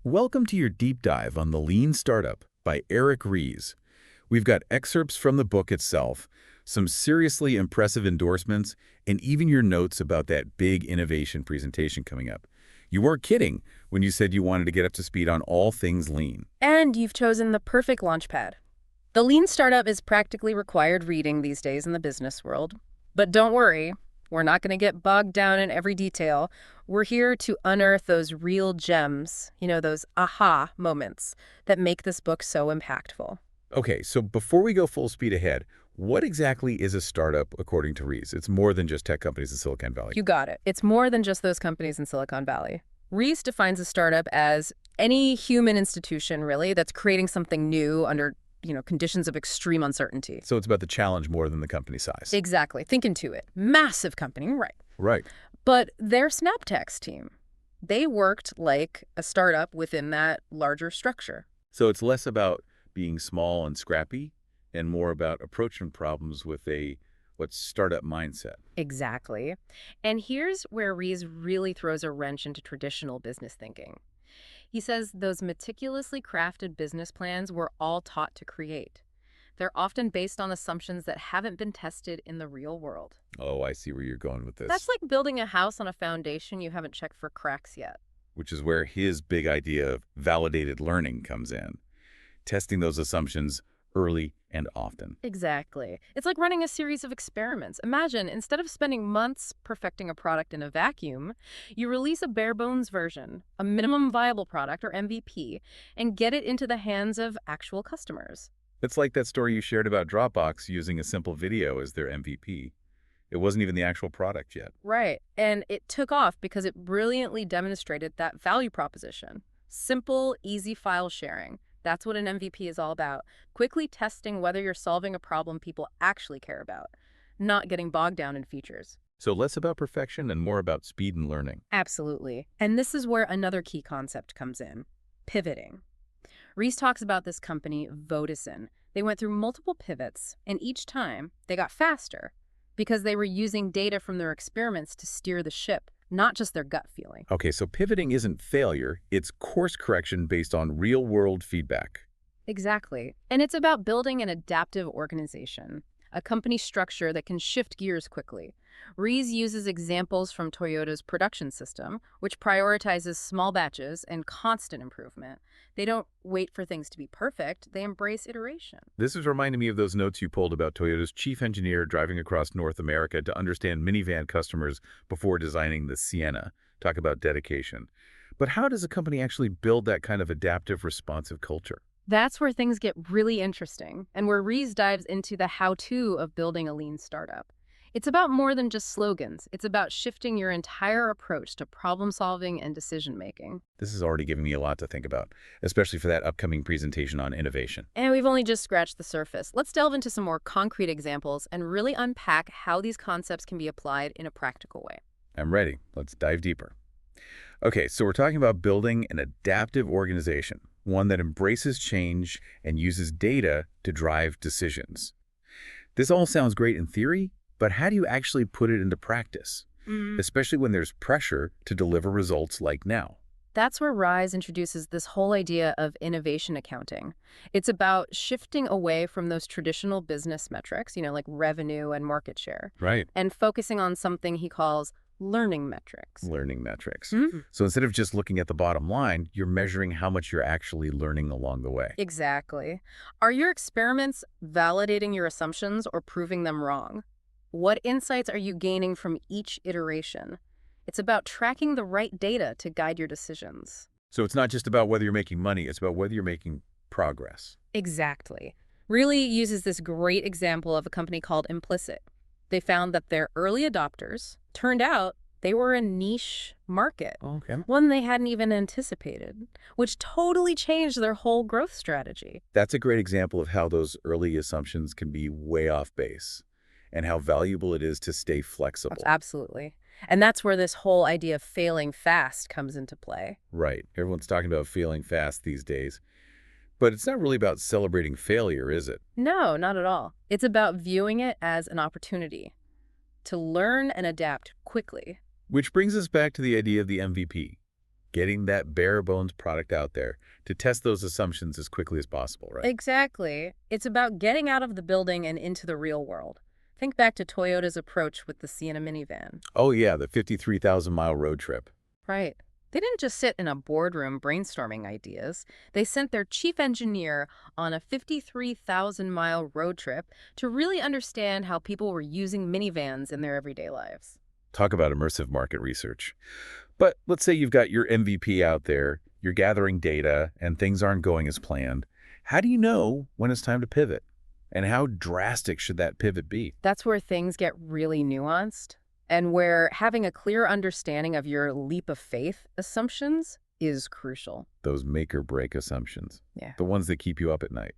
Welcome to your deep dive on The Lean Startup by Ries. We've got excerpts from the book itself, some seriously impressive endorsements, and even your notes about that big innovation presentation coming up. You weren't kidding when you said you wanted to get up to speed on all things lean. And you've chosen the perfect launchpad. The Lean Startup is practically required reading these days in the business world. But don't worry, we're not going to get bogged down in every detail. We're here to unearth those real gems, those aha moments that make this book so impactful. Okay, so before we go full speed ahead, what exactly is a startup according to Ries? It's more than just tech companies in Silicon Valley. You got it. It's more than just those companies in Silicon Valley. Ries defines a startup as any human institution, really, that's creating something new under conditions of extreme uncertainty. So it's about the challenge more than the company size. Exactly. Think Intuit. Massive company, right. Right. But their SnapTex team, they worked like a startup within that larger structure. So it's less about being small and scrappy and more about approaching problems with a startup mindset. Exactly. And here's where Ries really throws a wrench into traditional business thinking. He says those meticulously crafted business plans were all taught to create. They're often based on assumptions that haven't been tested in the real world. Oh, I see where you're going with this. That's like building a house on a foundation you haven't checked for cracks yet. Which is where his big idea of validated learning comes in. Testing those assumptions early and often. Exactly. It's like running a series of experiments. Imagine, instead of spending months perfecting a product in a vacuum, you release a bare bones version, a minimum viable product or MVP, and get it into the hands of actual customers. It's like that story you shared about Dropbox using a simple video as their MVP. It wasn't even the actual product yet. Right. And it took off because it brilliantly demonstrated that value proposition. Simple, easy file sharing. That's what an MVP is all about. Quickly testing whether you're solving a problem people actually care about, not getting bogged down in features. So less about perfection and more about speed and learning. Absolutely. And this is where another key concept comes in, pivoting. Ries talks about this company, Vodison. They went through multiple pivots, and each time they got faster because they were using data from their experiments to steer the ship, not just their gut feeling. Okay, so pivoting isn't failure, it's course correction based on real-world feedback. Exactly. And it's about building an adaptive organization, a company structure that can shift gears quickly. Ries uses examples from Toyota's production system, which prioritizes small batches and constant improvement. They don't wait for things to be perfect, they embrace iteration. This is reminding me of those notes you pulled about Toyota's chief engineer driving across North America to understand minivan customers before designing the Sienna. Talk about dedication. But how does a company actually build that kind of adaptive, responsive culture? That's where things get really interesting, and where Ries dives into the how-to of building a lean startup. It's about more than just slogans. It's about shifting your entire approach to problem-solving and decision-making. This is already giving me a lot to think about, especially for that upcoming presentation on innovation. And we've only just scratched the surface. Let's delve into some more concrete examples and really unpack how these concepts can be applied in a practical way. I'm ready. Let's dive deeper. Okay, so we're talking about building an adaptive organization, one that embraces change and uses data to drive decisions. This all sounds great in theory, but how do you actually put it into practice? Especially when there's pressure to deliver results like now. That's where Rise introduces this whole idea of innovation accounting. It's about shifting away from those traditional business metrics, like revenue and market share, Right. and focusing on something he calls learning metrics. Learning metrics. Mhm. So instead of just looking at the bottom line, you're measuring how much you're actually learning along the way. Exactly. Are your experiments validating your assumptions or proving them wrong? What insights are you gaining from each iteration? It's about tracking the right data to guide your decisions. So it's not just about whether you're making money, it's about whether you're making progress. Exactly. Really uses this great example of a company called Implicit. They found that their early adopters turned out they were a niche market, Okay. one they hadn't even anticipated, which totally changed their whole growth strategy. That's a great example of how those early assumptions can be way off base and how valuable it is to stay flexible. Absolutely. And that's where this whole idea of failing fast comes into play. Right. Everyone's talking about failing fast these days. But it's not really about celebrating failure, is it? No, not at all. It's about viewing it as an opportunity to learn and adapt quickly. Which brings us back to the idea of the MVP. getting that bare bones product out there to test those assumptions as quickly as possible, right? Exactly. It's about getting out of the building and into the real world. Think back to Toyota's approach with the Sienna minivan. Oh yeah, the 53,000-mile road trip. Right. They didn't just sit in a boardroom brainstorming ideas. They sent their chief engineer on a 53,000-mile road trip to really understand how people were using minivans in their everyday lives. Talk about immersive market research. But let's say you've got your MVP out there, you're gathering data, and things aren't going as planned. How do you know when it's time to pivot? And how drastic should that pivot be? That's where things get really nuanced and where having a clear understanding of your leap of faith assumptions is crucial. Those make or break assumptions, Yeah. the ones that keep you up at night.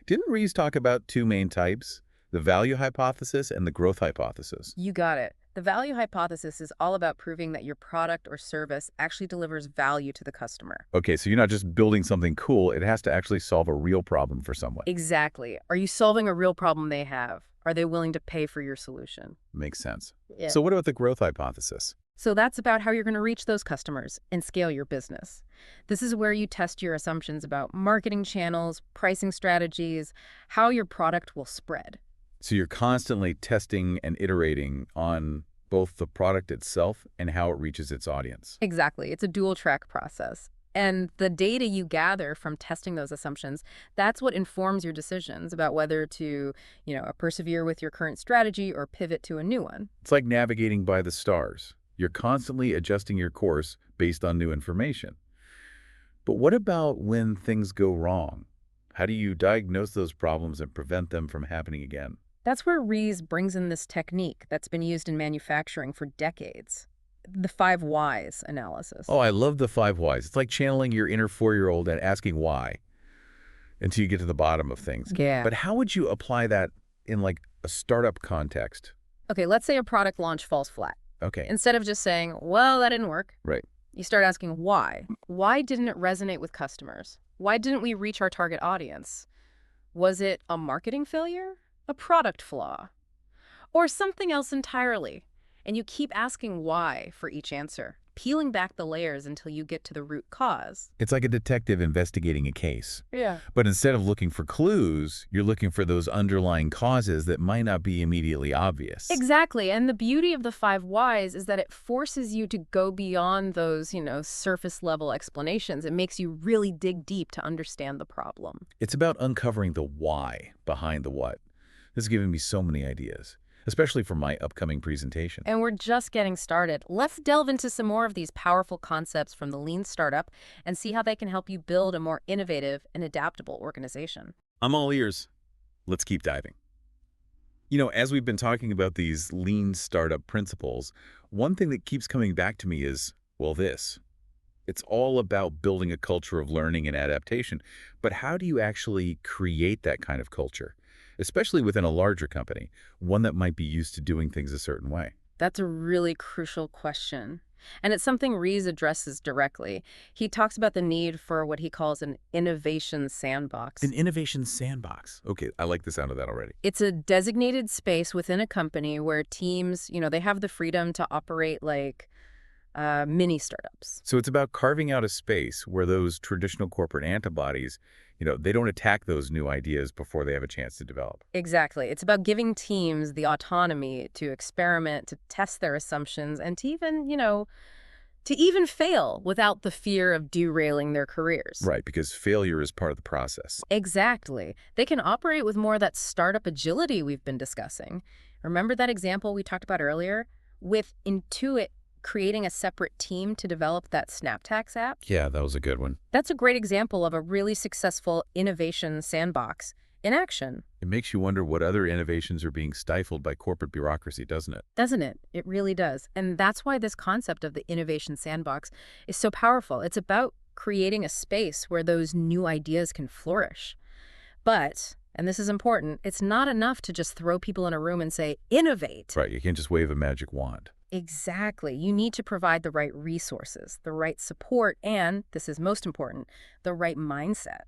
Didn't Ries talk about two main types, the value hypothesis and the growth hypothesis? You got it. The value hypothesis is all about proving that your product or service actually delivers value to the customer. Okay, so you're not just building something cool, it has to actually solve a real problem for someone. Exactly. Are you solving a real problem they have? Are they willing to pay for your solution? Makes sense. Yeah. So what about the growth hypothesis? So that's about how you're going to reach those customers and scale your business. This is where you test your assumptions about marketing channels, pricing strategies, how your product will spread. So you're constantly testing and iterating on both the product itself and how it reaches its audience. Exactly. It's a dual track process. And the data you gather from testing those assumptions, that's what informs your decisions about whether to, persevere with your current strategy or pivot to a new one. It's like navigating by the stars. You're constantly adjusting your course based on new information. But what about when things go wrong? How do you diagnose those problems and prevent them from happening again? That's where Ries brings in this technique that's been used in manufacturing for decades. The 5 whys analysis. Oh, I love the 5 whys. It's like channeling your inner 4-year-old and asking why until you get to the bottom of things. Yeah. But how would you apply that in like a startup context? Okay, let's say a product launch falls flat. Okay. Instead of just saying, well, that didn't work, Right. you start asking why. Why didn't it resonate with customers? Why didn't we reach our target audience? Was it a marketing failure? A product flaw? Or something else entirely? And you keep asking why for each answer, peeling back the layers until you get to the root cause. It's like a detective investigating a case. Yeah. But instead of looking for clues, you're looking for those underlying causes that might not be immediately obvious. Exactly. And the beauty of the 5 whys is that it forces you to go beyond those, surface level explanations. It makes you really dig deep to understand the problem. It's about uncovering the why behind the what. This is giving me so many ideas, especially for my upcoming presentation. And we're just getting started. Let's delve into some more of these powerful concepts from the lean startup and see how they can help you build a more innovative and adaptable organization. I'm all ears. Let's keep diving. As we've been talking about these lean startup principles, one thing that keeps coming back to me is, this. It's all about building a culture of learning and adaptation. But how do you actually create that kind of culture? Especially within a larger company, one that might be used to doing things a certain way. That's a really crucial question. And it's something Ries addresses directly. He talks about the need for what he calls an innovation sandbox. An innovation sandbox. Okay, I like the sound of that already. It's a designated space within a company where teams, they have the freedom to operate like mini startups. So it's about carving out a space where those traditional corporate antibodies, they don't attack those new ideas before they have a chance to develop. Exactly. It's about giving teams the autonomy to experiment, to test their assumptions, and to even fail without the fear of derailing their careers. Right, because failure is part of the process. Exactly. They can operate with more of that startup agility we've been discussing. Remember that example we talked about earlier? With Intuit creating a separate team to develop that SnapTax app? Yeah, that was a good one. That's a great example of a really successful innovation sandbox in action. It makes you wonder what other innovations are being stifled by corporate bureaucracy, doesn't it? Doesn't it? It really does. And that's why this concept of the innovation sandbox is so powerful. It's about creating a space where those new ideas can flourish. But, and this is important, it's not enough to just throw people in a room and say, innovate. Right, you can't just wave a magic wand. Exactly. You need to provide the right resources, the right support, and, this is most important, the right mindset.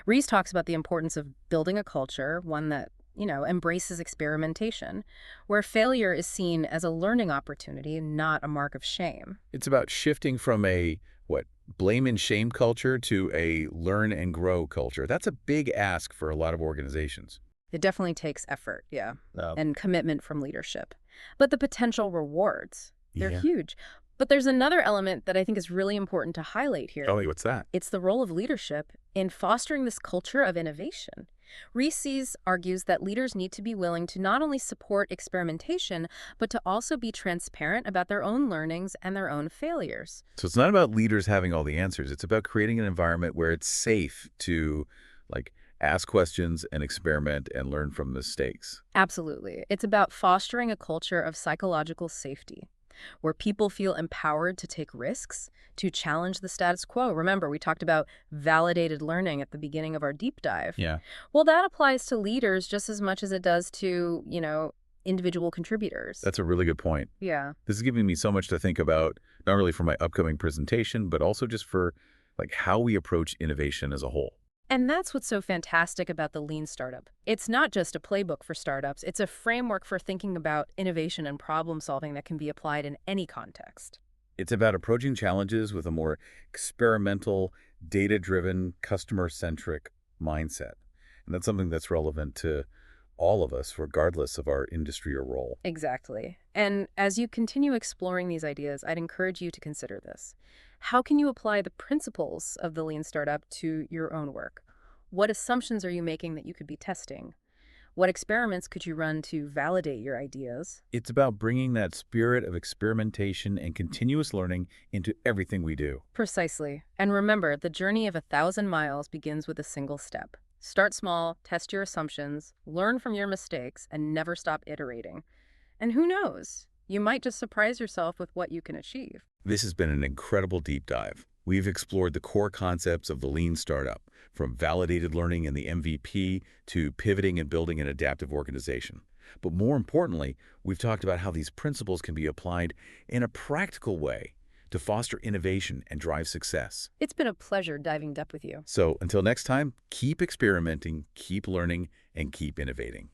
Ries talks about the importance of building a culture, one that embraces experimentation, where failure is seen as a learning opportunity, not a mark of shame. It's about shifting from a, what, blame and shame culture to a learn and grow culture. That's a big ask for a lot of organizations. It definitely takes effort, yeah, Uh, and commitment from leadership. But the potential rewards, they're yeah. huge. But there's another element that I think is really important to highlight here. Oh, wait, what's that? It's the role of leadership in fostering this culture of innovation. Ries argues that leaders need to be willing to not only support experimentation, but to also be transparent about their own learnings and their own failures. So it's not about leaders having all the answers. It's about creating an environment where it's safe to, like, ask questions and experiment and learn from mistakes. Absolutely. It's about fostering a culture of psychological safety, where people feel empowered to take risks, to challenge the status quo. Remember, we talked about validated learning at the beginning of our deep dive. Yeah. Well, that applies to leaders just as much as it does to, individual contributors. That's a really good point. Yeah. This is giving me so much to think about, not really for my upcoming presentation, but also just for like how we approach innovation as a whole. And that's what's so fantastic about the Lean Startup. It's not just a playbook for startups, it's a framework for thinking about innovation and problem solving that can be applied in any context. It's about approaching challenges with a more experimental, data-driven, customer-centric mindset. And that's something that's relevant to all of us, regardless of our industry or role. Exactly. And as you continue exploring these ideas, I'd encourage you to consider this. How can you apply the principles of the Lean Startup to your own work? What assumptions are you making that you could be testing? What experiments could you run to validate your ideas? It's about bringing that spirit of experimentation and continuous learning into everything we do. Precisely. And remember, the journey of 1,000 miles begins with a single step. Start small, test your assumptions, learn from your mistakes, and never stop iterating. And who knows? You might just surprise yourself with what you can achieve. This has been an incredible deep dive. We've explored the core concepts of the Lean Startup, from validated learning and the MVP to pivoting and building an adaptive organization. But more importantly, we've talked about how these principles can be applied in a practical way to foster innovation and drive success. It's been a pleasure diving deep with you. So until next time, keep experimenting, keep learning, and keep innovating.